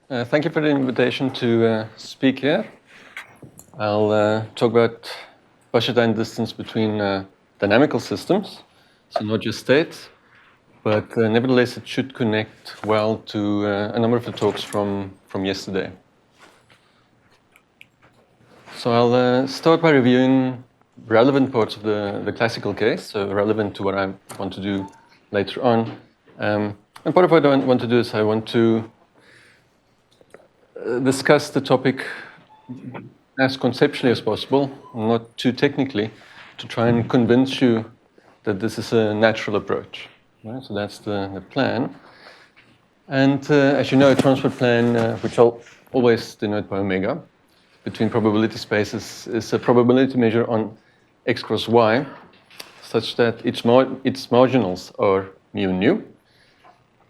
Thank you for the invitation to speak here. I'll talk about Wasserstein distance between dynamical systems, so not just states, but nevertheless it should connect well to a number of the talks from yesterday. So I'll start by reviewing relevant parts of the classical case, so relevant to what I want to do later on. And part of what I want to do is I want to discuss the topic as conceptually as possible, not too technically, to try and convince you that this is a natural approach. Right? So that's the plan. And as you know, a transport plan, which I'll always denote by omega, between probability spaces is a probability measure on x cross y, such that its marginals are mu and nu.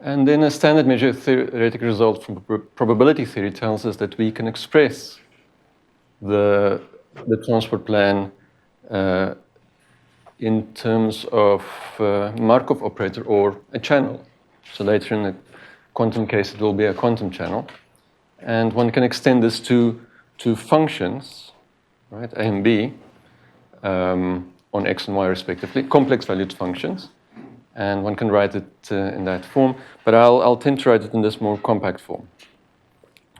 And then a standard measure theoretical result from probability theory tells us that we can express the transport plan in terms of Markov operator or a channel. So later in the quantum case, it will be a quantum channel. And one can extend this to functions, right, a and b, on x and y respectively, complex valued functions. And one can write it in that form, but I'll tend to write it in this more compact form.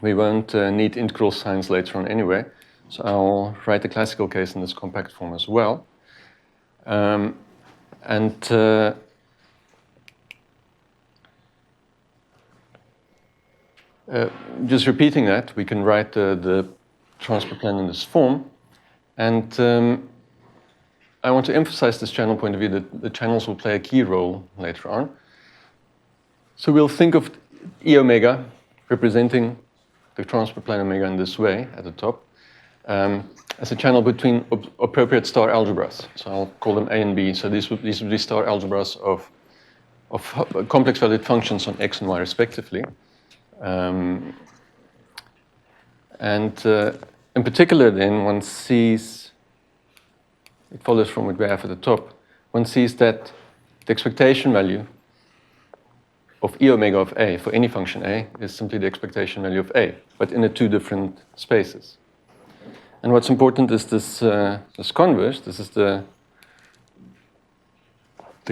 We won't need integral signs later on anyway, so I'll write the classical case in this compact form as well. Just repeating that, we can write the transport plan in this form, and I want to emphasize this channel point of view that the channels will play a key role later on. So we'll think of E omega representing the transport plan omega in this way at the top as a channel between appropriate star algebras. So I'll call them A and B. So these would be star algebras of complex valued functions on x and y respectively. In particular then one sees, it follows from what we have at the top, one sees that the expectation value of E omega of A for any function A is simply the expectation value of A, but in the two different spaces. And what's important is this converse. This is the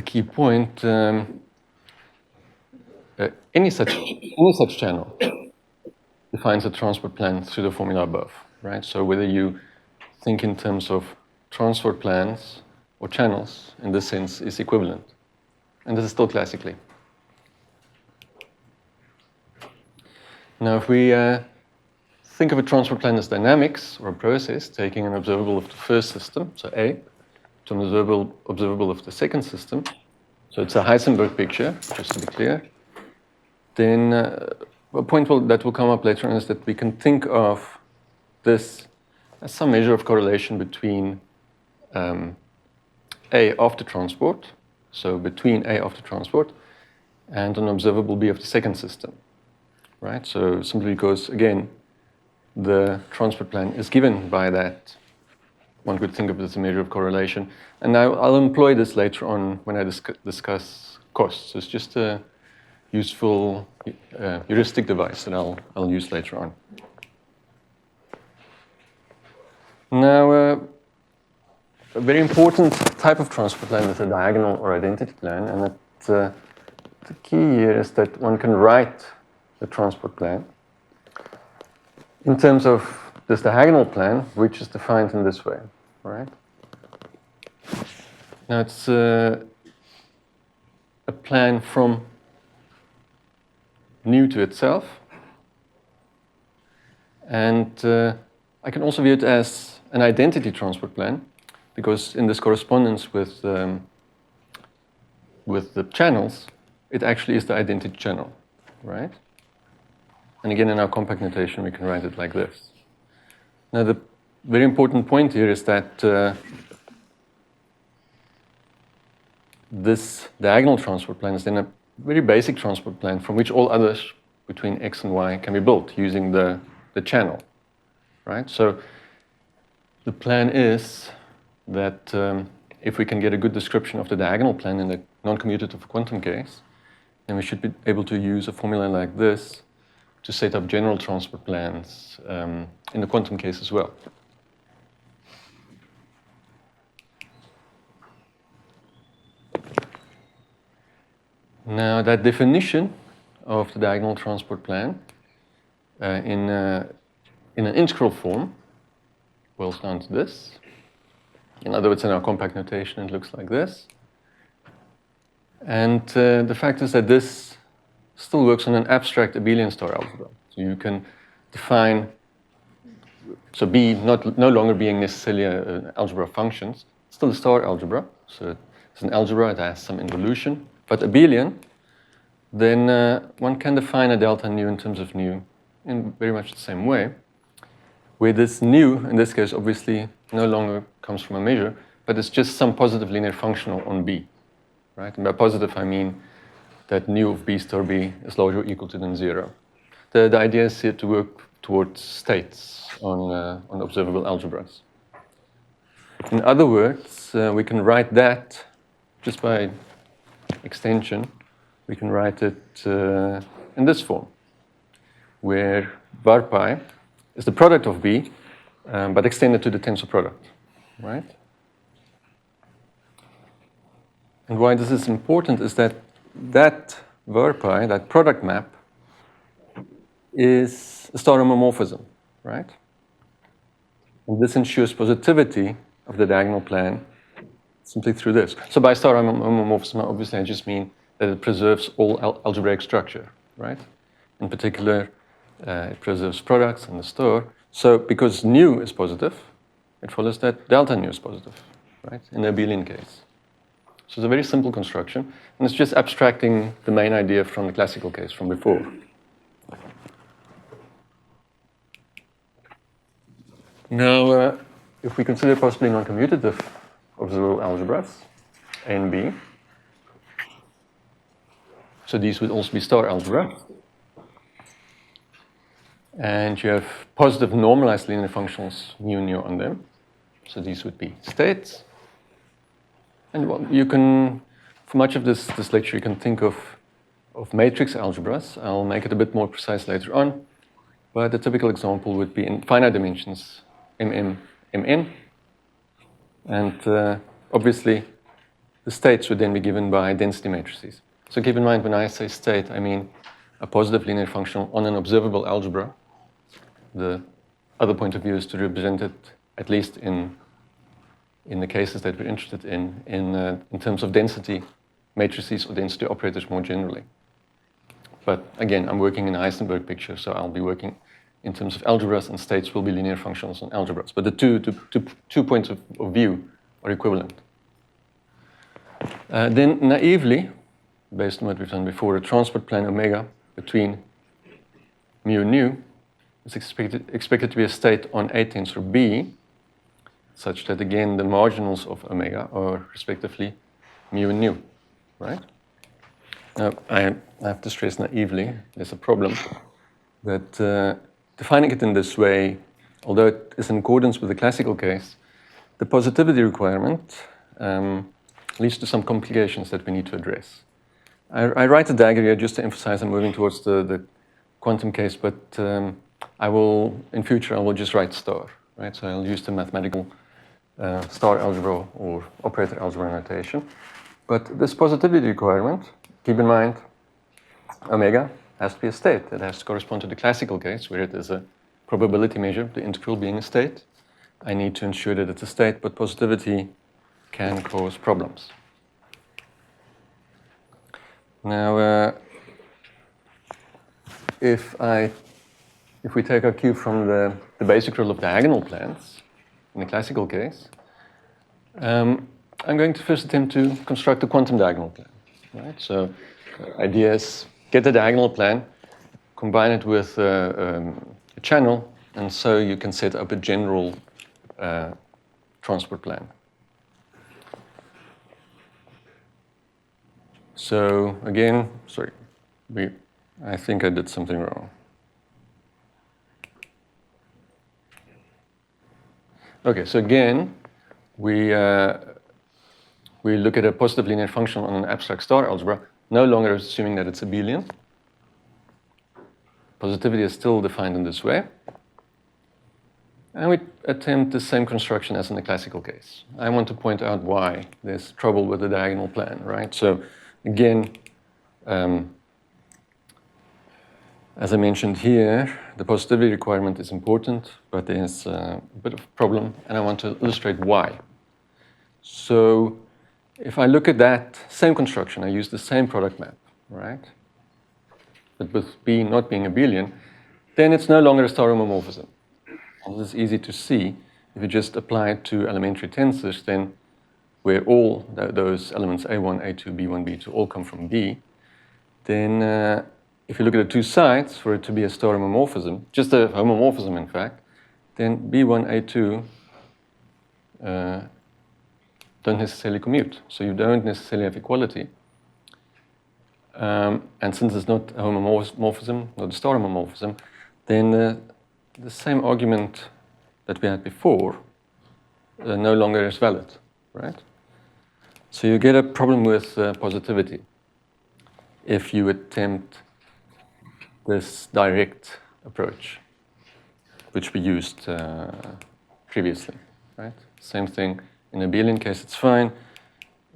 key point. Any such channel defines a transport plan through the formula above, right? So whether you think in terms of transport plans or channels, in this sense, is equivalent. And this is still classically. Now, if we think of a transport plan as dynamics, or a process, taking an observable of the first system, so A, to an observable of the second system, so it's a Heisenberg picture, just to be clear, then a point that will come up later on is that we can think of this as some measure of correlation between A after transport, so between A after transport, and an observable B of the second system, right? So simply because, again, the transport plan is given by that, one could think of it as a measure of correlation. And I'll employ this later on when I discuss costs. So it's just a useful heuristic device that I'll use later on. Now, a very important type of transport plan is a diagonal or identity plan, and the key here is that one can write the transport plan in terms of this diagonal plan, which is defined in this way, right? Now it's a plan from nu to itself, and I can also view it as an identity transport plan, because in this correspondence with the channels, it actually is the identity channel, right? And again, in our compact notation, we can write it like this. Now, the very important point here is that this diagonal transport plan is then a very basic transport plan from which all others between x and y can be built using the channel, right? So the plan is that if we can get a good description of the diagonal plan in the non-commutative quantum case, then we should be able to use a formula like this to set up general transport plans in the quantum case as well. Now, that definition of the diagonal transport plan in an integral form boils down to this. In other words, in our compact notation, it looks like this. And the fact is that this still works on an abstract abelian star algebra. So you can define, so B no longer being necessarily an algebra of functions, still a star algebra. So it's an algebra, it has some involution. But abelian, then one can define a delta nu in terms of nu in very much the same way, where this nu, in this case, obviously no longer comes from a measure, but it's just some positive linear functional on B, right? And by positive, I mean that nu of B star B is larger or equal to than 0. The idea is here to work towards states on observable algebras. In other words, we can write that just by extension. We can write it in this form, where var pi is the product of B, but extended to the tensor product, right? And why this is important is that var pi, that product map, is a star homomorphism, right? And this ensures positivity of the diagonal plan simply through this. So by star homomorphism, obviously I just mean that it preserves all algebraic structure, right? In particular, it preserves products and the star. So because nu is positive, it follows that delta nu is positive, right? In the abelian case. So it's a very simple construction, and it's just abstracting the main idea from the classical case from before. Now, if we consider possibly non-commutative observable algebras, A and B, so these would also be star algebra. And you have positive normalized linear functionals mu nu on them. So these would be states. And well, you can, for much of this lecture, you can think of matrix algebras. I'll make it a bit more precise later on. But the typical example would be in finite dimensions, Mn. And obviously, the states would then be given by density matrices. So keep in mind, when I say state, I mean a positive linear functional on an observable algebra. The other point of view is to represent it, at least in the cases that we're interested in terms of density matrices or density operators more generally. But again, I'm working in a Heisenberg picture, so I'll be working in terms of algebras, and states will be linear functionals on algebras. But the two points of view are equivalent. Then naively, based on what we've done before, a transport plan omega between mu and nu is expected to be a state on A tensor B, such that again the marginals of omega are respectively mu and nu, right? Now, I have to stress naively, there's a problem that defining it in this way, although it is in accordance with the classical case, the positivity requirement leads to some complications that we need to address. I write a dagger here just to emphasize I'm moving towards the quantum case, but in future, I will just write star, right? So I'll use the mathematical star algebra or operator algebra notation. But this positivity requirement, keep in mind, omega has to be a state. It has to correspond to the classical case, where it is a probability measure, the integral being a state. I need to ensure that it's a state, but positivity can cause problems. Now, if we take our cue from the basic rule of diagonal plans, in the classical case, I'm going to first attempt to construct a quantum diagonal plan. Right? So, the idea is get the diagonal plan, combine it with a channel, and so you can set up a general transport plan. So again, sorry, I think I did something wrong. Okay, so again, we look at a positive linear function on an abstract star algebra, no longer assuming that it's abelian. positivity is still defined in this way. And we attempt the same construction as in the classical case. I want to point out why there's trouble with the diagonal plan, right? So again, as I mentioned here, the positivity requirement is important, but there's a bit of a problem, and I want to illustrate why. So if I look at that same construction, I use the same product map, right? But with B not being abelian, then it's no longer a star homomorphism. And this is easy to see. If you just apply it to elementary tensors, then where all those elements A1, A2, B1, B2 all come from B, then if you look at the two sides, for it to be a star homomorphism, just a homomorphism in fact, then B1, A2 don't necessarily commute. So you don't necessarily have equality. And since it's not a homomorphism, not a star homomorphism, then the same argument that we had before no longer is valid, right? So you get a problem with positivity if you attempt this direct approach, which we used previously, right? Same thing. In the abelian case, it's fine.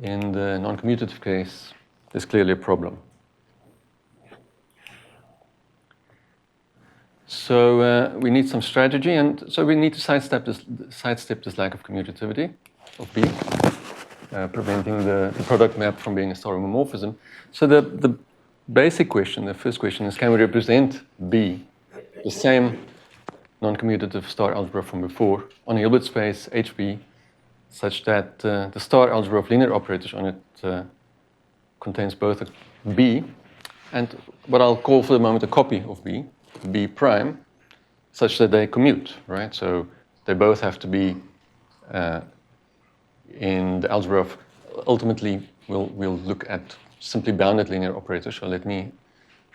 In the non-commutative case, there's clearly a problem. So we need some strategy, and so we need to sidestep this lack of commutativity of B, preventing the product map from being a star homomorphism. So the basic question, the first question is, can we represent B, the same non-commutative star algebra from before, on a Hilbert space HB, such that the star algebra of linear operators on it contains both a B and what I'll call for the moment a copy of B, B prime, such that they commute, right? So they both have to be in the algebra of, ultimately we'll look at simply bounded linear operators. So let me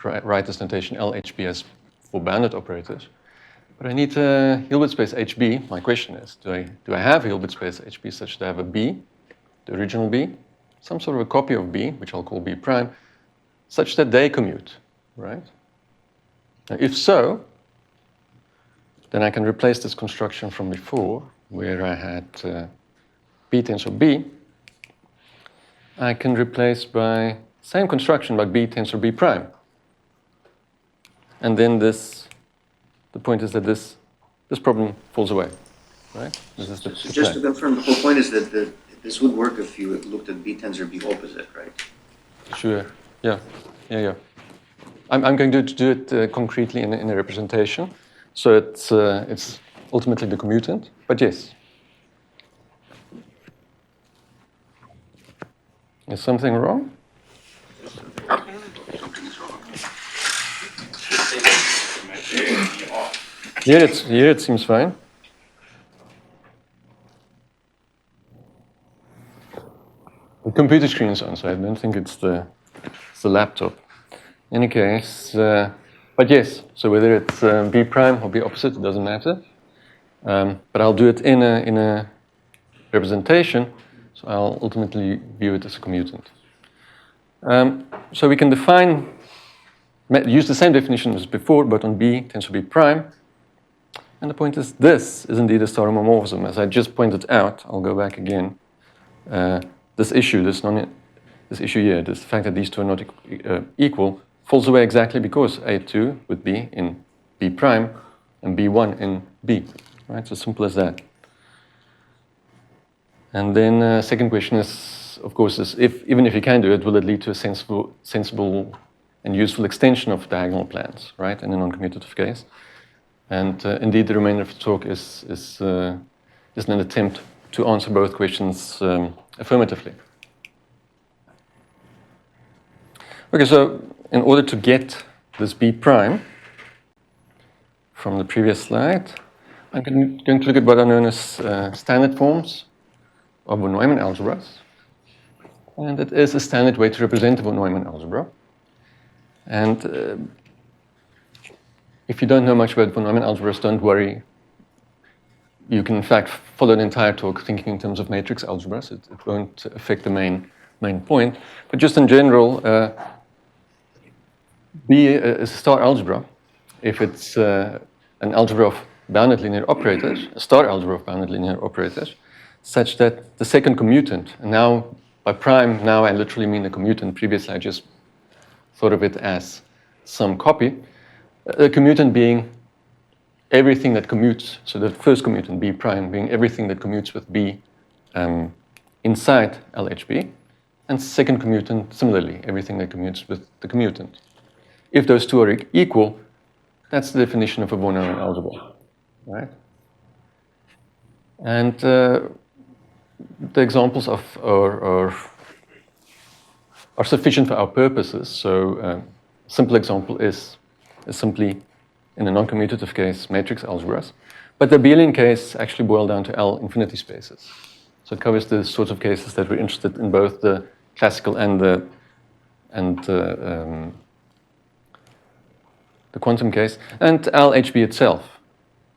write this notation LHB as for bounded operators. But I need a Hilbert space HB. My question is, do I have a Hilbert space HB such that I have a B, the original B, some sort of a copy of B, which I'll call B prime, such that they commute, right? Now, if so, then I can replace this construction from before, where I had B tensor B. I can replace by same construction, but B tensor B prime. And then the point is that this problem falls away, right? This is the just to confirm, the whole point is that this would work if you looked at B tensor B opposite, right? Sure. Yeah. I'm going to do it concretely in a representation, so it's ultimately the commutant. But yes, is something wrong? Here it seems fine. The computer screen is on, so I don't think it's the laptop. In any case, but yes, so whether it's B prime or B opposite, it doesn't matter. But I'll do it in a representation, so I'll ultimately view it as a commutant. So we can use the same definition as before, but on B tensor B prime. And the point is, this is indeed a star homomorphism. As I just pointed out, I'll go back again. This issue here, this fact that these two are not equal, falls away exactly because A2 would be in B prime and B1 in B, right? So simple as that. And then second question is, of course, even if you can do it, will it lead to a sensible and useful extension of diagonal plans, right, in a non-commutative case? And indeed, the remainder of the talk is an attempt to answer both questions affirmatively. Okay, so in order to get this B prime from the previous slide, I'm going to look at what are known as standard forms of von Neumann algebras. And it is a standard way to represent a von Neumann algebra. And if you don't know much about von Neumann algebras, don't worry. You can, in fact, follow the entire talk thinking in terms of matrix algebras. It won't affect the main point. But just in general, B is a star algebra if it's an algebra of bounded linear operators, a star algebra of bounded linear operators, such that the second commutant, and now by prime, now I literally mean the commutant. Previously I just thought of it as some copy. A commutant being everything that commutes, so the first commutant, B prime, being everything that commutes with B inside LHB, and second commutant, similarly, everything that commutes with the commutant. If those two are equal, that's the definition of a von Neumann algebra, right? And the examples are sufficient for our purposes. So a simple example is simply, in a non-commutative case, matrix algebras. But the abelian case actually boils down to L infinity spaces. So it covers the sorts of cases that we're interested in, both the classical and the quantum case. And LHB itself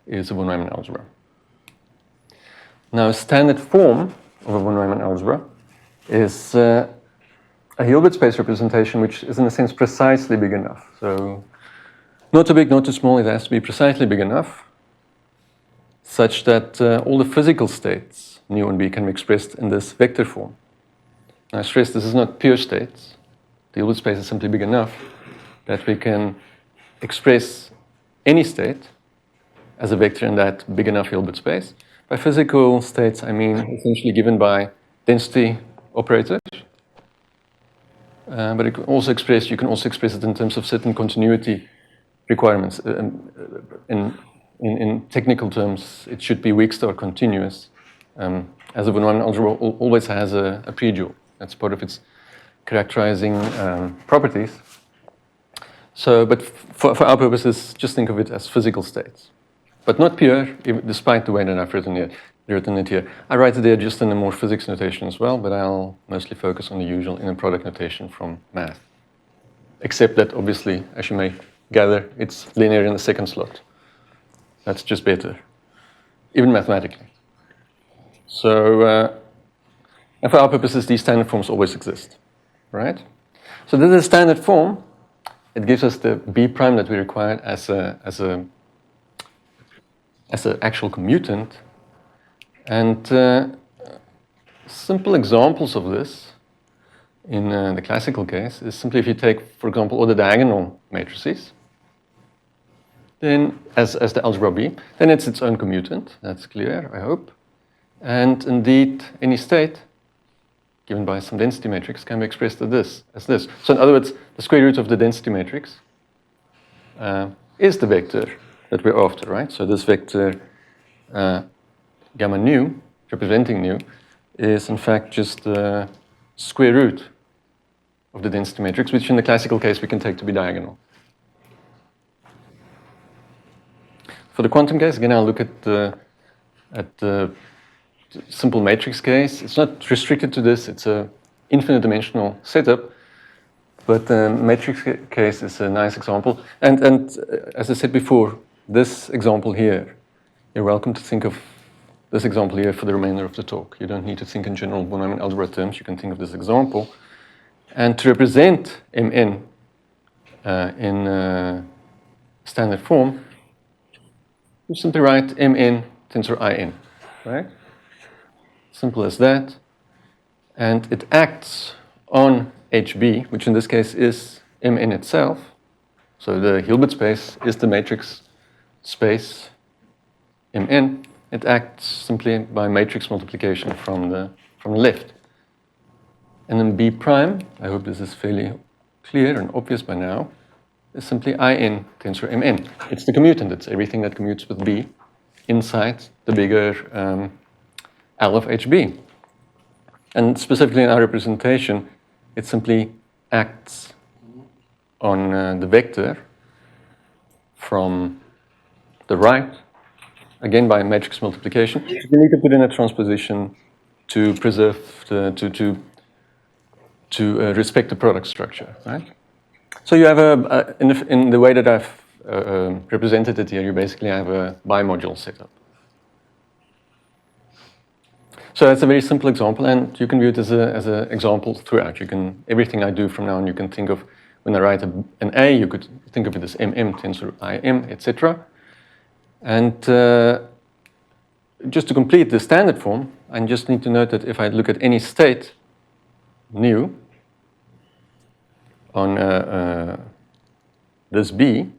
is a von Neumann algebra. Now, a standard form of a von Neumann algebra is a Hilbert space representation, which is in a sense precisely big enough. So not too big, not too small, it has to be precisely big enough, such that all the physical states, nu and b, can be expressed in this vector form. Now, I stress this is not pure states. The Hilbert space is simply big enough that we can express any state as a vector in that big enough Hilbert space. By physical states, I mean essentially given by density operators. But it can also you can also express it in terms of certain continuity requirements. In technical terms, it should be weak star continuous. As a von Neumann algebra always has a pre-dual. That's part of its characterizing properties. So, but for our purposes, just think of it as physical states. But not pure, despite the way that I've written it here. I write it there just in a more physics notation as well, but I'll mostly focus on the usual inner product notation from math. Except that, obviously, as you may gather, it's linear in the second slot. That's just better, even mathematically. So, and for our purposes, these standard forms always exist, right? So this is a standard form. It gives us the B prime that we required as an actual commutant. And simple examples of this in the classical case is simply if you take, for example, all the diagonal matrices, then as the algebra B, then it's its own commutant. That's clear, I hope. And indeed, any state given by some density matrix can be expressed as this. So in other words, the square root of the density matrix is the vector that we're after, right? So this vector gamma nu, representing nu, is in fact just the square root of the density matrix, which in the classical case we can take to be diagonal. For the quantum case, again, I'll look at the simple matrix case. It's not restricted to this. It's an infinite dimensional setup. But the matrix case is a nice example. And as I said before, this example here, you're welcome to think of this example here for the remainder of the talk. You don't need to think in general von Neumann algebra terms. You can think of this example. And to represent Mn in standard form, you simply write Mn tensor In, right? Simple as that. And it acts on HB, which in this case is Mn itself. So the Hilbert space is the matrix space Mn. It acts simply by matrix multiplication from the left. And then B prime, I hope this is fairly clear and obvious by now, is simply In tensor Mn. It's the commutant. It's everything that commutes with B inside the bigger L of HB. And specifically in our representation, it simply acts on the vector from the right, again by matrix multiplication. You need to put in a transposition to preserve, to respect the product structure, right? So you have in the way that I've represented it here, you basically have a bimodule setup. So that's a very simple example, and you can view it as an example throughout. Everything I do from now on, you can think of when I write an A, you could think of it as MM tensor IM, etc. And just to complete the standard form, I just need to note that if I look at any state nu on this B,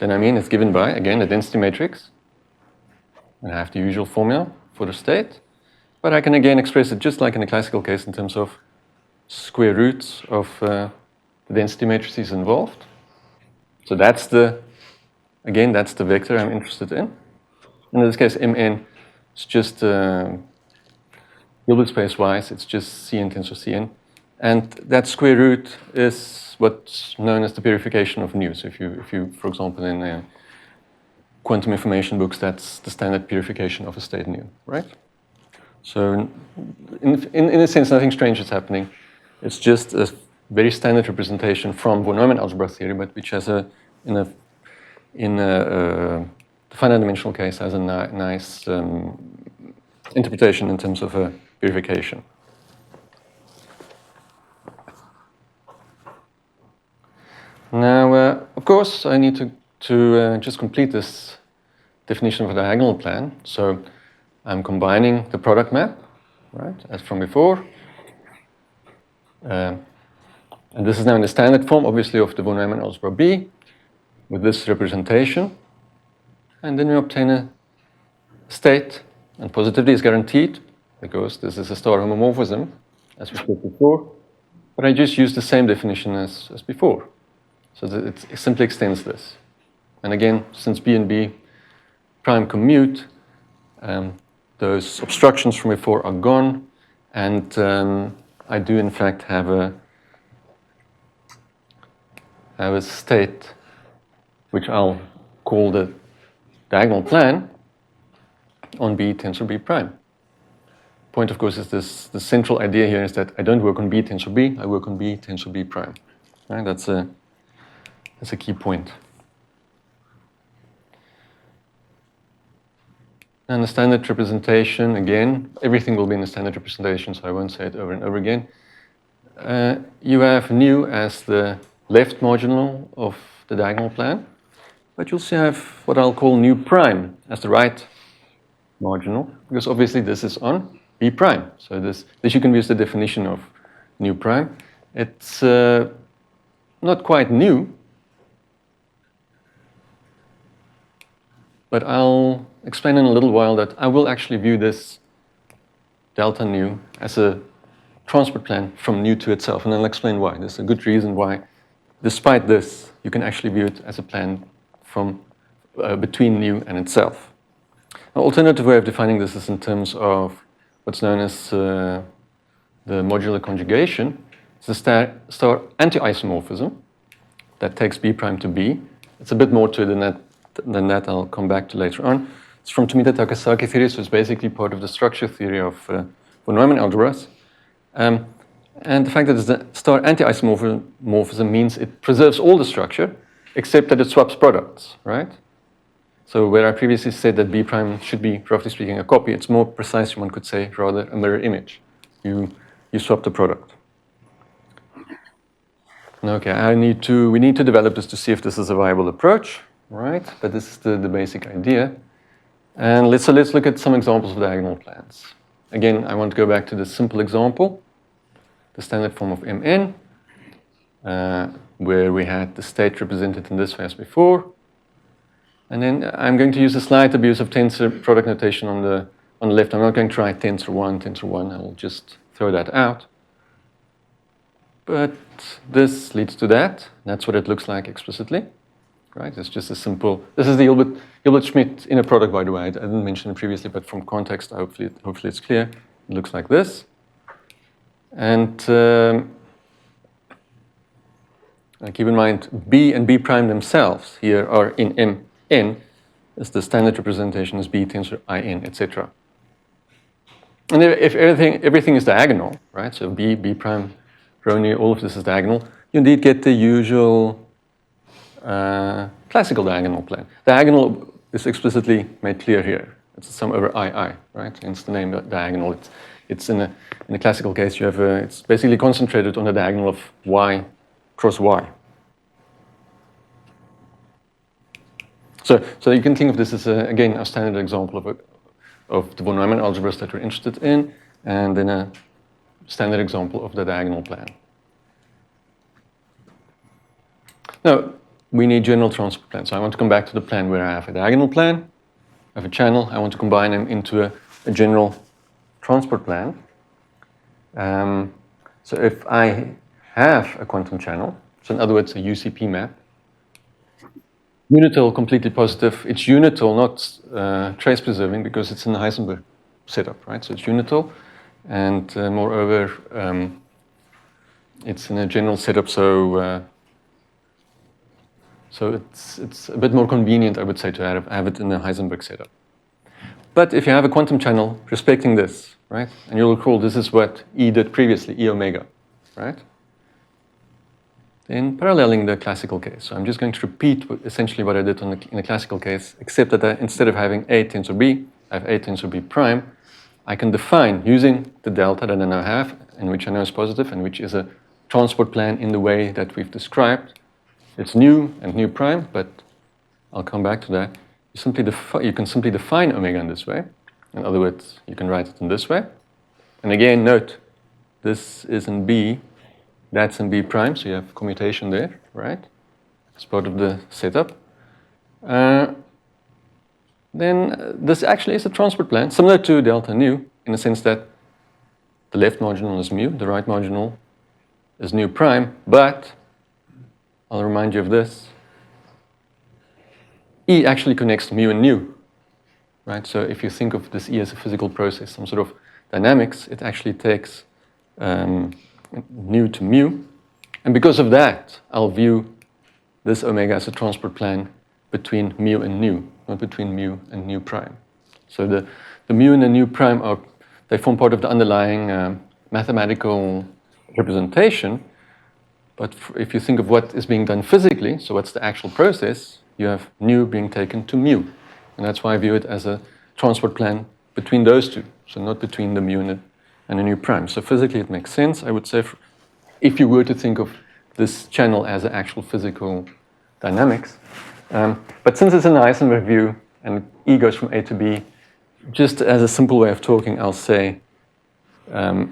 then I mean it's given by, again, a density matrix. And I have the usual formula for the state. But I can again express it just like in the classical case in terms of square roots of the density matrices involved. So that's the vector I'm interested in. In this case, Mn is just Hilbert space-wise, it's just Cn tensor Cn. And that square root is what's known as the purification of nu. So if you, for example, in quantum information books, that's the standard purification of a state nu, right? So in a sense, nothing strange is happening. It's just a very standard representation from von Neumann algebra theory, but which has in the finite dimensional case has a nice interpretation in terms of a purification. Now, of course, I need to just complete this definition of a diagonal plan. So I'm combining the product map, right, as from before. And this is now in the standard form, obviously, of the von Neumann algebra B with this representation. And then we obtain a state, and positivity is guaranteed because this is a star homomorphism, as we said before. But I just use the same definition as before. So that it simply extends this. And again, since B and B prime commute, those obstructions from before are gone, and I do in fact have a state which I'll call the diagonal plan on B tensor B prime. Point, of course, is the central idea here is that I don't work on B tensor B, I work on B tensor B prime. Right? That's a key point. And the standard representation, again, everything will be in the standard representation, so I won't say it over and over again. You have nu as the left marginal of the diagonal plan, but you'll see I have what I'll call nu prime as the right marginal, because obviously this is on B prime. So this you can use the definition of nu prime. It's not quite new, but I'll explain in a little while that I will actually view this delta nu as a transport plan from nu to itself, and I'll explain why. There's a good reason why, despite this, you can actually view it as a plan from between nu and itself. An alternative way of defining this is in terms of what's known as the modular conjugation. It's a star anti-isomorphism that takes B prime to B. It's a bit more to it than that I'll come back to later on. It's from Tomita-Takesaki theory, so it's basically part of the structure theory of von Neumann algebras. And the fact that it's the star anti-isomorphism means it preserves all the structure, except that it swaps products, right? So where I previously said that B prime should be, roughly speaking, a copy, it's more precise, one could say, rather a mirror image. You swap the product. Okay, we need to develop this to see if this is a viable approach, right? But this is the basic idea. And let's look at some examples of diagonal plans. Again, I want to go back to this simple example, the standard form of Mn, where we had the state represented in this way as before. And then I'm going to use a slight abuse of tensor product notation on the left. I'm not going to write tensor 1. I will just throw that out. But this leads to that. That's what it looks like explicitly. Right? It's just a simple. This is the Hilbert-Schmidt inner product, by the way. I didn't mention it previously, but from context, hopefully it's clear. It looks like this. And keep in mind, B and B prime themselves here are in Mn, as the standard representation is B tensor In, etc. And if everything is diagonal, right? So B prime, rho nu, all of this is diagonal. You indeed get the usual classical diagonal plan. Diagonal is explicitly made clear here. It's a sum over II, right? Hence the name diagonal. It's in the classical case you have it's basically concentrated on the diagonal of y cross y. So you can think of this as, again, a standard example of the von Neumann algebras that we're interested in, and then a standard example of the diagonal plan. Now, we need general transport plans. So I want to come back to the plan where I have a diagonal plan, I have a channel, I want to combine them into a general transport plan. So if I have a quantum channel, so in other words, a UCP map, unital completely positive, it's unital, not trace preserving, because it's in the Heisenberg setup, right? So it's unital, and moreover, it's in a general setup, so it's a bit more convenient, I would say, to have it in the Heisenberg setup. But if you have a quantum channel respecting this, right, and you'll recall this is what E did previously, E omega, right? Then paralleling the classical case. So I'm just going to repeat essentially what I did in the classical case, except that instead of having A tensor B, I have A tensor B prime. I can define, using the delta that I now have, and which I know is positive, and which is a transport plan in the way that we've described. It's nu and nu prime, but I'll come back to that. You can simply define omega in this way. In other words, you can write it in this way. And again, note, this is in B, that's in B prime, so you have commutation there, right? It's part of the setup. Then this actually is a transport plan, similar to delta nu, in the sense that the left marginal is mu, the right marginal is nu prime, but I'll remind you of this. E actually connects to mu and nu, right? So if you think of this E as a physical process, some sort of dynamics, it actually takes nu to mu. And because of that, I'll view this omega as a transport plan between mu and nu, not between mu and nu prime. So the mu and the nu prime they form part of the underlying mathematical representation. But if you think of what is being done physically, so what's the actual process, you have nu being taken to mu. And that's why I view it as a transport plan between those two, so not between the mu and the nu prime. So physically it makes sense, I would say, if you were to think of this channel as an actual physical dynamics. But since it's an Heisenberg view and E goes from A to B, just as a simple way of talking, I'll say I'll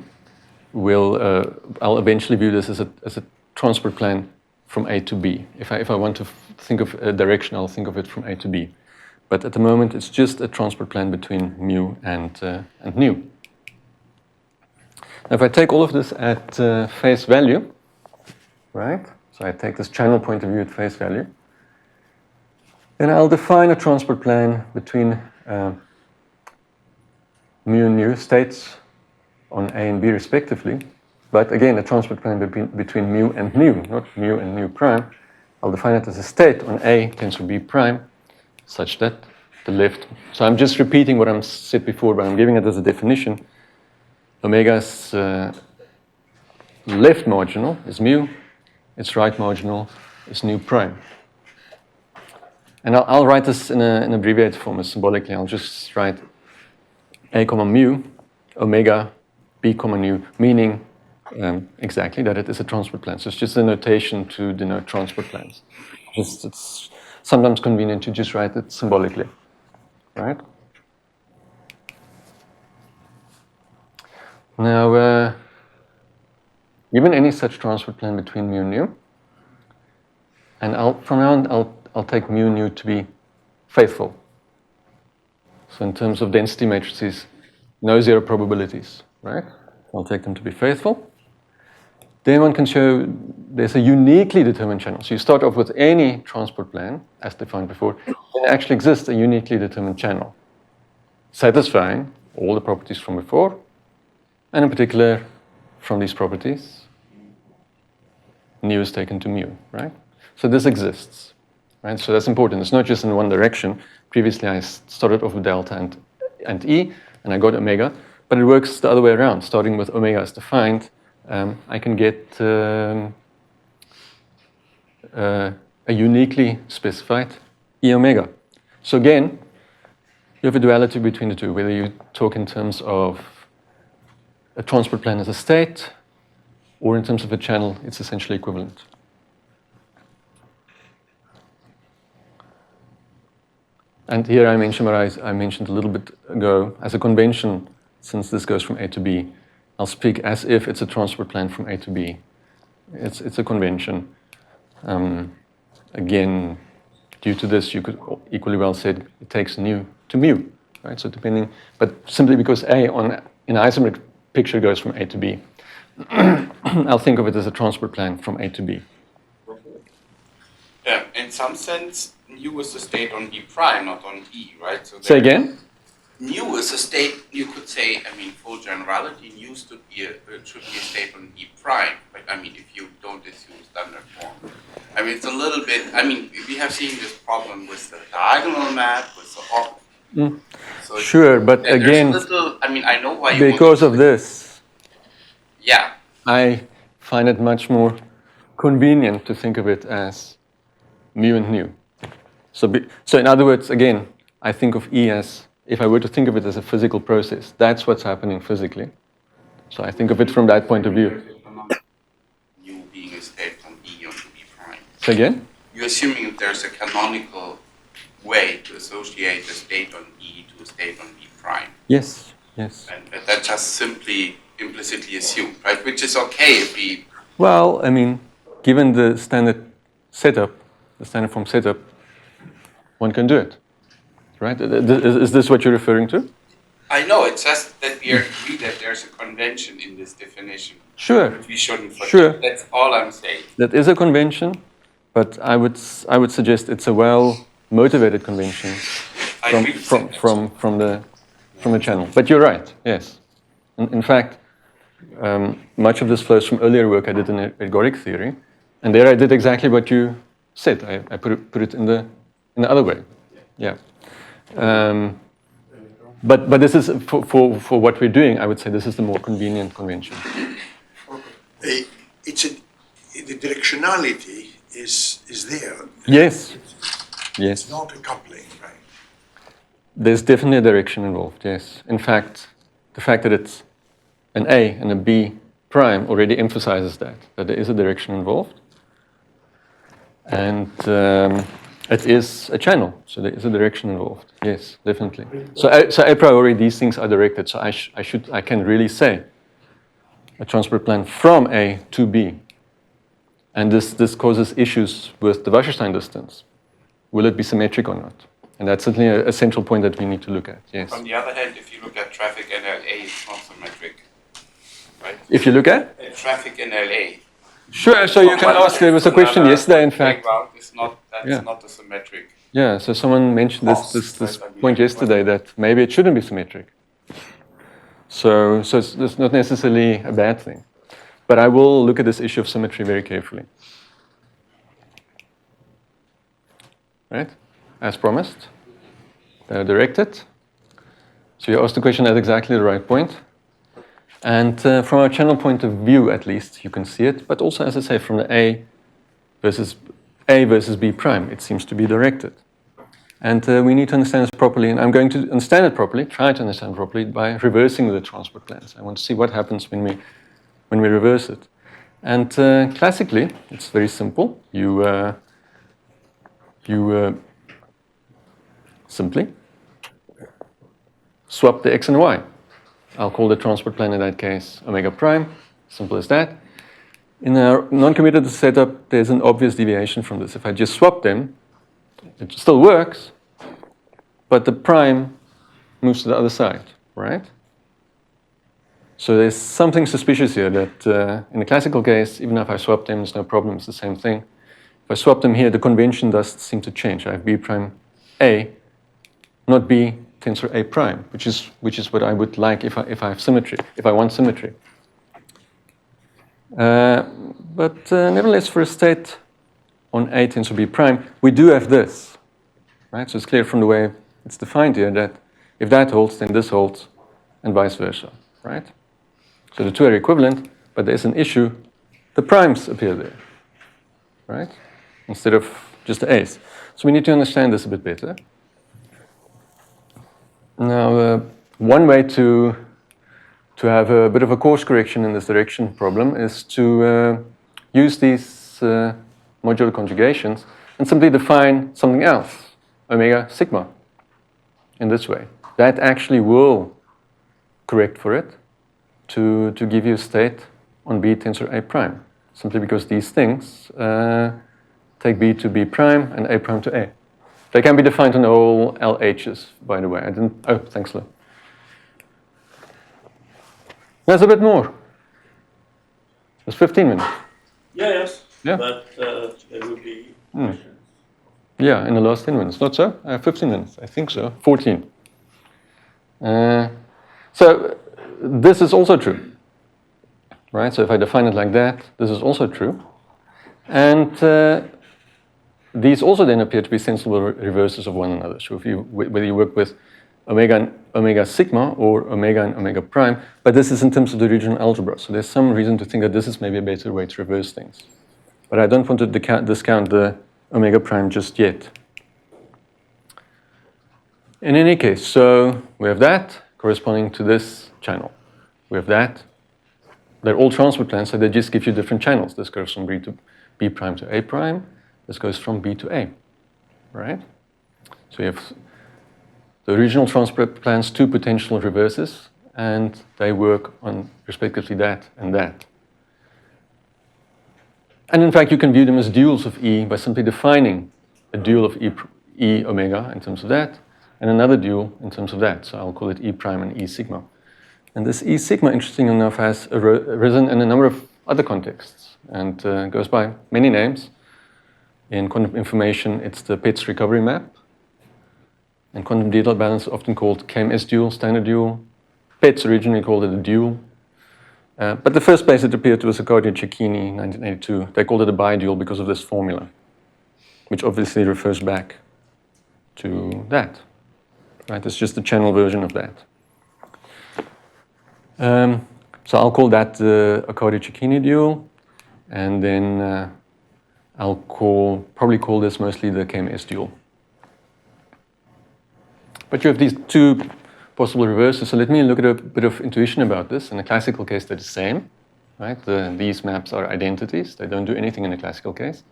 eventually view this as a transport plan from A to B. If I want to think of a direction, I'll think of it from A to B. But at the moment, it's just a transport plan between mu and nu. Now, if I take all of this at face value, right? So I take this channel point of view at face value, then I'll define a transport plan between mu and nu, states on A and B respectively. But again, a transport plan between mu and nu, not mu and nu prime. I'll define it as a state on A tensor B prime, such that the left. So I'm just repeating what I said before, but I'm giving it as a definition. Omega's left marginal is mu, its right marginal is nu prime. And I'll write this in an abbreviated form, symbolically. I'll just write A comma mu, omega B comma nu, meaning exactly that it is a transport plan. So it's just a notation to denote transport plans. It's sometimes convenient to just write it symbolically, right? Now, given any such transport plan between mu and nu, and from now on I'll take mu and nu to be faithful. So in terms of density matrices, no zero probabilities, right? I'll take them to be faithful. Then one can show there's a uniquely determined channel. So you start off with any transport plan, as defined before, and there actually exists a uniquely determined channel, satisfying all the properties from before, and in particular, from these properties, nu is taken to mu, right? So this exists, right? So that's important. It's not just in one direction. Previously, I started off with delta and E, and I got omega, but it works the other way around. Starting with omega as defined, I can get a uniquely specified E omega. So again, you have a duality between the two, whether you talk in terms of a transport plan as a state, or in terms of a channel, it's essentially equivalent. And here I mentioned what I mentioned a little bit ago. As a convention, since this goes from A to B, I'll speak as if it's a transport plan from A to B. It's a convention. Again, due to this, you could equally well say it takes nu to mu, right? So depending, but simply because A in isometric picture goes from A to B, I'll think of it as a transport plan from A to B. Yeah, in some sense, nu is a state on E prime, not on E, right? So Say again? Nu is a state, you could say, I mean, full generality, nu should be a state on E prime, but I mean, if you don't assume standard form. I mean, it's a little bit, I mean, we have seen this problem with the diagonal map, with the So sure, but again, I mean, I know why you because of this, yeah, I find it much more convenient to think of it as mu and nu. So in other words, again, I think of E as, if I were to think of it as a physical process, that's what's happening physically. So I think of it from that point of view. Nu being a state from E onto B prime. Say again? You're assuming that there's a canonical way to associate a state on E to a state on B prime. Yes, yes. And that just simply implicitly assumed, right? Which is okay if we... Well, I mean, given the standard setup, the standard form setup, one can do it, right? Is this what you're referring to? I know, it's just that we agree that there's a convention in this definition. Sure. Which we shouldn't forget. Sure. That's all I'm saying. That is a convention, but I would suggest it's a well-motivated convention from the channel. But you're right, yes. In fact, much of this flows from earlier work I did in ergodic theory, and there I did exactly what you said. I put it in the other way. Yeah. But this is for what we're doing. I would say this is the more convenient convention. The directionality is there. Yes. Yes. It's not a coupling, right? There's definitely a direction involved. Yes. In fact, the fact that it's an A and a B prime already emphasizes that there is a direction involved, and it is a channel, so there is a direction involved. Yes, definitely. So a priori, these things are directed. So I can really say a transport plan from A to B, and this causes issues with the Wasserstein distance. Will it be symmetric or not? And that's certainly a central point that we need to look at. Yes. On the other hand, if you look at traffic in LA, it's not symmetric, right? If you look at traffic in LA. Sure. So you can ask. There was a question yesterday, in fact. That's not a symmetric. Yeah, so someone mentioned this point yesterday that maybe it shouldn't be symmetric. So it's not necessarily a bad thing. But I will look at this issue of symmetry very carefully. Right? As promised. They're directed. So you asked the question at exactly the right point. And from our channel point of view, at least, you can see it. But also, as I say, from the A versus B prime, it seems to be directed. And we need to understand this properly. And I'm going to understand it properly, try to understand it properly, by reversing the transport plans. I want to see what happens when we reverse it. And classically, it's very simple. You simply swap the x and y. I'll call the transport plan in that case omega prime. Simple as that. In a non-commutative setup, there's an obvious deviation from this. If I just swap them, it still works, but the prime moves to the other side, right? So there's something suspicious here that in the classical case, even if I swap them, there's no problem, it's the same thing. If I swap them here, the convention does seem to change. I have B prime A, not B tensor A prime, which is what I would like if I have symmetry, if I want symmetry. But nevertheless, for a state on A tensor B prime, we do have this, right? So it's clear from the way it's defined here that if that holds, then this holds, and vice versa, right? So the two are equivalent, but there's an issue. The primes appear there, right? Instead of just the A's. So we need to understand this a bit better. Now, one way to have a bit of a course correction in this direction problem is to use these modular conjugations and simply define something else, omega sigma. in this way. That actually will correct for it to give you a state on B tensor A prime, simply because these things take B to B prime and A prime to A. They can be defined on all LHs, by the way. I didn't. Oh, thanks, Lou. There's a bit more. It's 15 minutes. Yes. Yeah. But there will be questions. Yeah, in the last 10 minutes. Not so? 15 minutes, I think so. 14. So this is also true. Right? So if I define it like that, this is also true. And these also then appear to be sensible reverses of one another. So if whether you work with omega and omega sigma or omega and omega prime, but this is in terms of the original algebra. So there's some reason to think that this is maybe a better way to reverse things. But I don't want to discount the omega prime just yet. In any case, so we have that corresponding to this channel. We have that. They're all transport plans, so they just give you different channels. This goes from B prime to A prime. This goes from B to A, right? So you have the original transport plans, two potential reverses, and they work on respectively that and that. And in fact, you can view them as duals of E by simply defining a dual of E omega in terms of that, and another dual in terms of that. So I'll call it E prime and E sigma. And this E sigma, interesting enough, has arisen in a number of other contexts and goes by many names. In quantum information, it's the Petz recovery map. In quantum detail balance, often called KMS dual, standard dual. Petz originally called it a dual. But the first place it appeared was Quadratic-Wasserstein, 1982. They called it a bidual because of this formula, which obviously refers back to that. Right? It's just the channel version of that. So I'll call that the Quadratic-Wasserstein dual, and then I'll probably call this mostly the KMS dual. But you have these two possible reverses. So let me look at a bit of intuition about this. In the classical case, they're the same, right? These maps are identities. They don't do anything in the classical case.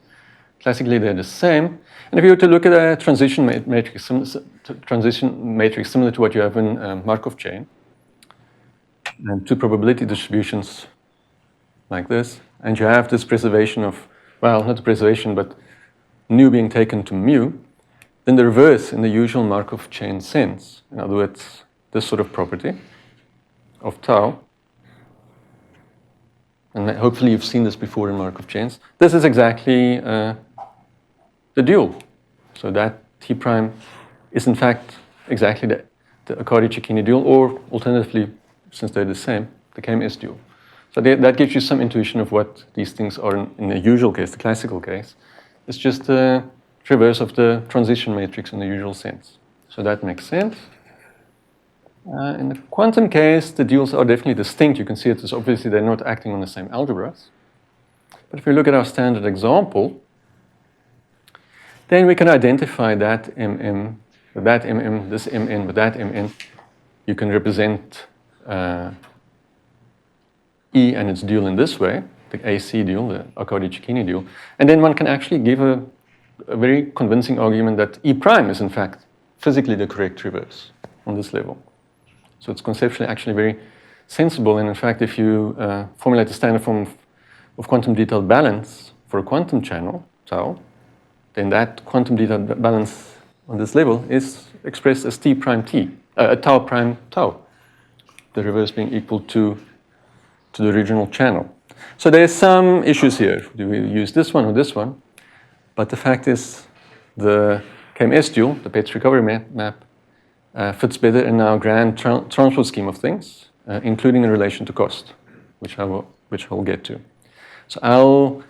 Classically, they're the same. And if you were to look at a transition matrix similar to what you have in Markov chain, and two probability distributions like this, and you have this preservation of, well, not the preservation, but nu being taken to mu, then the reverse in the usual Markov chain sense, in other words, this sort of property of tau, and hopefully you've seen this before in Markov chains, this is exactly the dual. So that T prime is in fact exactly the Quadratic-Wasserstein dual, or alternatively, since they're the same, the KMS dual. So that gives you some intuition of what these things are in the usual case, the classical case. It's just the reverse of the transition matrix in the usual sense. So that makes sense. In the quantum case, the duals are definitely distinct. You can see it as obviously they're not acting on the same algebras. But if we look at our standard example, then we can identify that MM with that MM, this MN with that MN. You can represent E and its dual in this way, the AC dual, the Quadratic-Wasserstein dual. And then one can actually give a very convincing argument that E prime is in fact physically the correct reverse on this level. So it's conceptually actually very sensible. And in fact, if you formulate the standard form of quantum detailed balance for a quantum channel, tau, then that quantum detailed balance on this level is expressed as T prime T, tau prime tau, the reverse being equal to the original channel. So there's some issues here. Do we use this one or this one? But the fact is the KMS dual, the Petz recovery map, fits better in our grand transport scheme of things, including in relation to cost, which I'll get to. So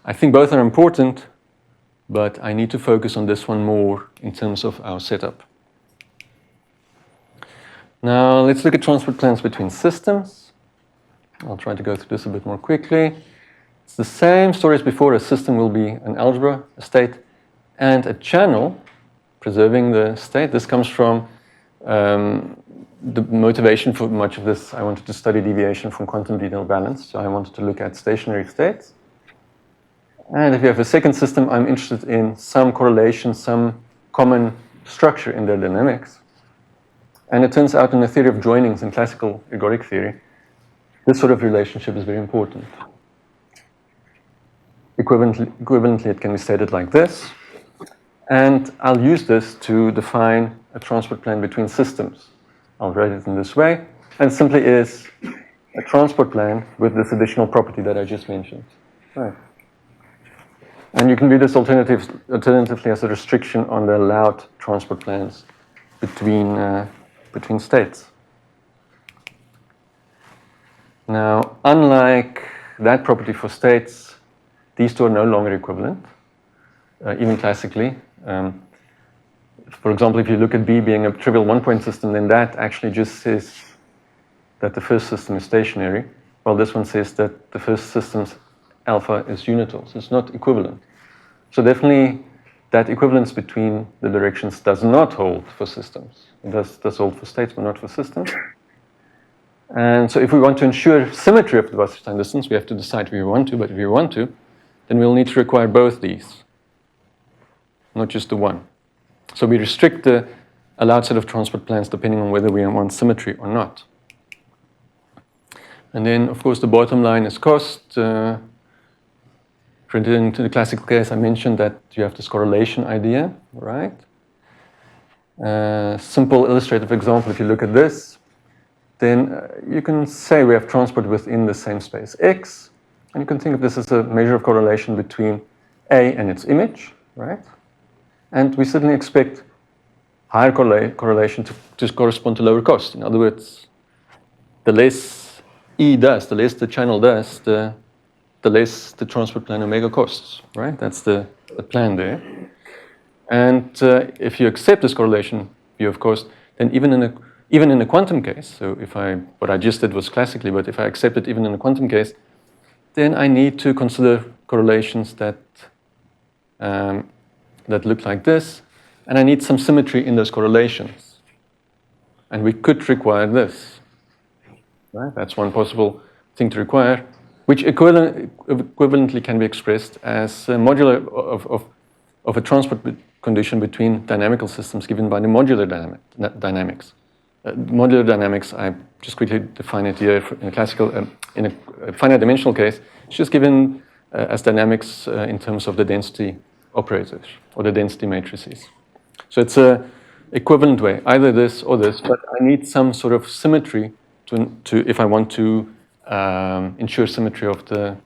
I think both are important, but I need to focus on this one more in terms of our setup. Now let's look at transport plans between systems. I'll try to go through this a bit more quickly. It's the same story as before. A system will be an algebra, a state, and a channel, preserving the state. This comes from the motivation for much of this. I wanted to study deviation from quantum detailed balance, so I wanted to look at stationary states. And if you have a second system, I'm interested in some correlation, some common structure in their dynamics. And it turns out in the theory of joinings, in classical ergodic theory, this sort of relationship is very important. Equivalently, it can be stated like this. And I'll use this to define a transport plane between systems. I'll write it in this way. And it simply is a transport plane with this additional property that I just mentioned. Right. And you can view this alternatively as a restriction on the allowed transport planes between states. Now, unlike that property for states, these two are no longer equivalent, even classically. For example, if you look at B being a trivial one-point system, then that actually just says that the first system is stationary, while this one says that the first system's alpha is unital. So it's not equivalent. So definitely that equivalence between the directions does not hold for systems. It does hold for states, but not for systems. And so if we want to ensure symmetry of the Wasserstein distance, we have to decide if we want to, but if we want to, then we'll need to require both these, not just the one. So we restrict the allowed set of transport plans depending on whether we want symmetry or not. And then, of course, the bottom line is cost. Printed into the classical case, I mentioned that you have this correlation idea, right? Simple illustrative example, if you look at this, then you can say we have transport within the same space X, and you can think of this as a measure of correlation between A and its image, right? And we certainly expect higher correlation to correspond to lower cost. In other words, the less E does, the less the channel does, the less the transport plan omega costs, right? That's the plan there. And if you accept this correlation view of cost, then even in a quantum case, so what I just did was classically, but if I accept it even in a quantum case, then I need to consider correlations that look like this, and I need some symmetry in those correlations. And we could require this, right? That's one possible thing to require, which equivalently can be expressed as a modular of a transport condition between dynamical systems given by the modular dynamics. Modular dynamics, I just quickly define it here in a classical, in a finite dimensional case, it's just given as dynamics in terms of the density operators or the density matrices. So it's a equivalent way, either this or this, but I need some sort of symmetry to if I want to ensure symmetry of the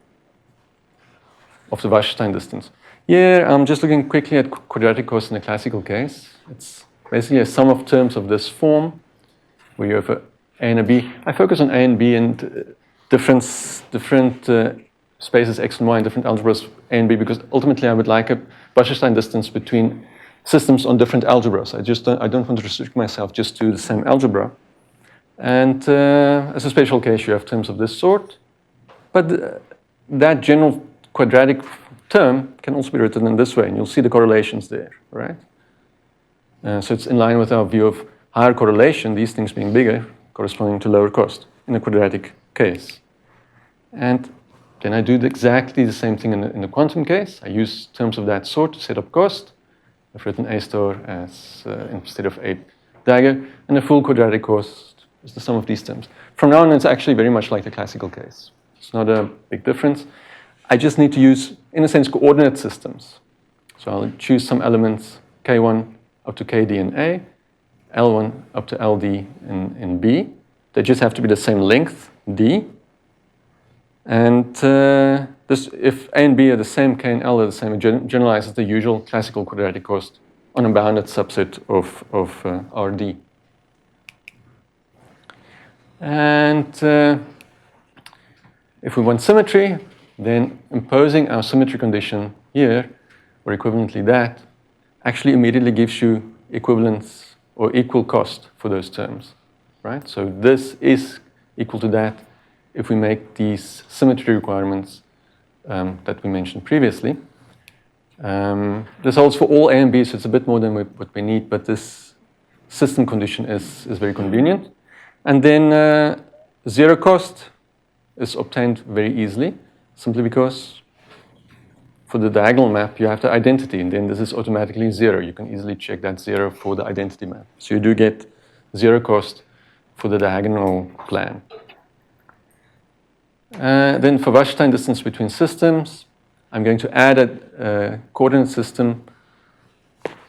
Wasserstein distance. Here, I'm just looking quickly at quadratic cost in a classical case. It's basically a sum of terms of this form, where you have a and a b. I focus on A and B and different spaces x and y and different algebras A and B, because ultimately I would like a Wasserstein distance between systems on different algebras. I don't want to restrict myself just to the same algebra. And as a special case, you have terms of this sort. But that general quadratic term can also be written in this way, and you'll see the correlations there, right? So it's in line with our view of higher correlation, these things being bigger, corresponding to lower cost in a quadratic case. And then I do exactly the same thing in the quantum case. I use terms of that sort to set up cost. I've written A star as instead of A dagger, and the full quadratic cost is the sum of these terms. From now on, it's actually very much like the classical case. It's not a big difference. I just need to use, in a sense, coordinate systems. So I'll choose some elements, K1 up to KD in A, L1 up to LD in B. They just have to be the same length, D. And if A and B are the same, K and L are the same, it generalizes the usual classical quadratic cost on a bounded subset of RD. And if we want symmetry, then imposing our symmetry condition here, or equivalently that, actually immediately gives you equivalence or equal cost for those terms, right? So this is equal to that if we make these symmetry requirements that we mentioned previously. This holds for all A and B, so it's a bit more than what we need, but this system condition is very convenient. And then zero cost is obtained very easily, simply because for the diagonal map, you have the identity, and then this is automatically zero. You can easily check that zero for the identity map. So you do get zero cost for the diagonal plan. Then for Wasserstein distance between systems, I'm going to add a coordinate system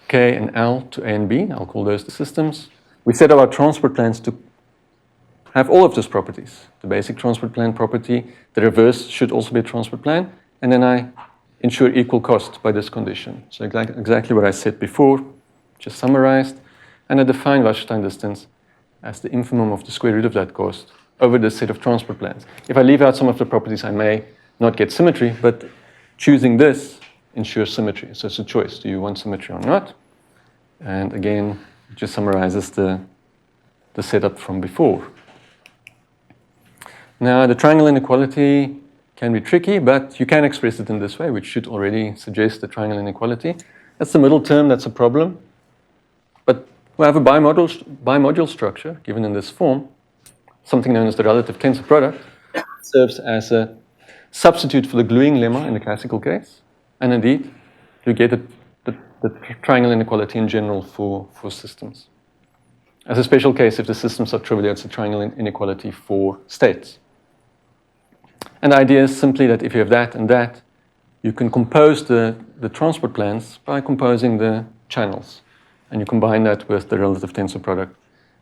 K and L to A and B. I'll call those the systems. We set up our transport plans to have all of those properties. The basic transport plan property, the reverse should also be a transport plan, and then I ensure equal cost by this condition. So exactly what I said before, just summarized, and I define Wasserstein distance as the infimum of the square root of that cost over the set of transport plans. If I leave out some of the properties, I may not get symmetry, but choosing this ensures symmetry. So it's a choice. Do you want symmetry or not? And again, it just summarizes the setup from before. Now, the triangle inequality can be tricky, but you can express it in this way, which should already suggest the triangle inequality. That's the middle term, that's a problem. But we have a bimodule structure, given in this form, something known as the relative tensor product. It serves as a substitute for the gluing lemma in the classical case. And indeed, you get the triangle inequality in general for systems. As a special case, if the systems are trivial, it's a triangle inequality for states. And the idea is simply that if you have that and that, you can compose the transport plans by composing the channels. And you combine that with the relative tensor product.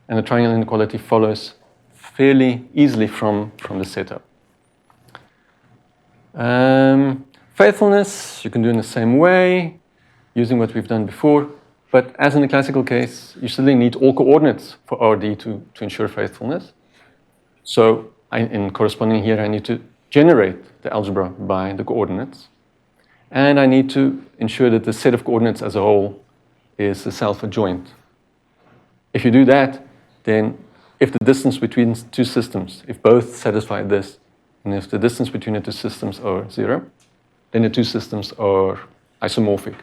And the triangle inequality follows fairly easily from the setup. Faithfulness, you can do in the same way, using what we've done before. But as in the classical case, you still need all coordinates for RD to ensure faithfulness. So in corresponding here, I need to generate the algebra by the coordinates. And I need to ensure that the set of coordinates as a whole is a self-adjoint. If you do that, then if the distance between two systems, if both satisfy this, and if the distance between the two systems are zero, then the two systems are isomorphic.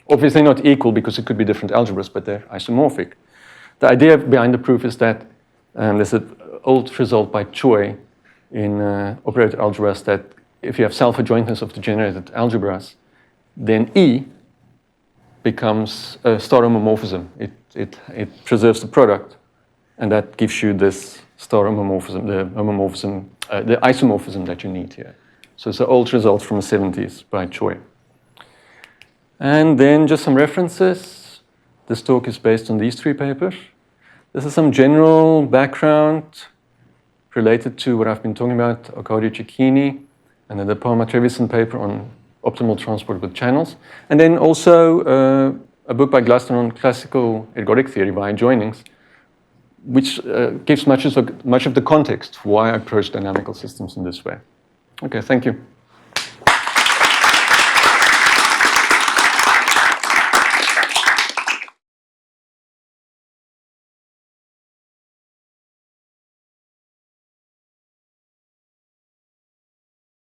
Obviously not equal because it could be different algebras, but they're isomorphic. The idea behind the proof is that there's an old result by Choi in operator algebras that if you have self-adjointness of the generated algebras, then E becomes a star homomorphism. It preserves the product, and that gives you this star homomorphism, the isomorphism that you need here. So it's an old result from the 70s by Choi. And then just some references. This talk is based on these three papers. This is some general background related to what I've been talking about, Arcadio-Cecchini, and then the Palmer-Trevisan paper on optimal transport with channels. And then also a book by Glaston on classical ergodic theory by joinings, which gives much of the context for why I approach dynamical systems in this way. Okay, thank you.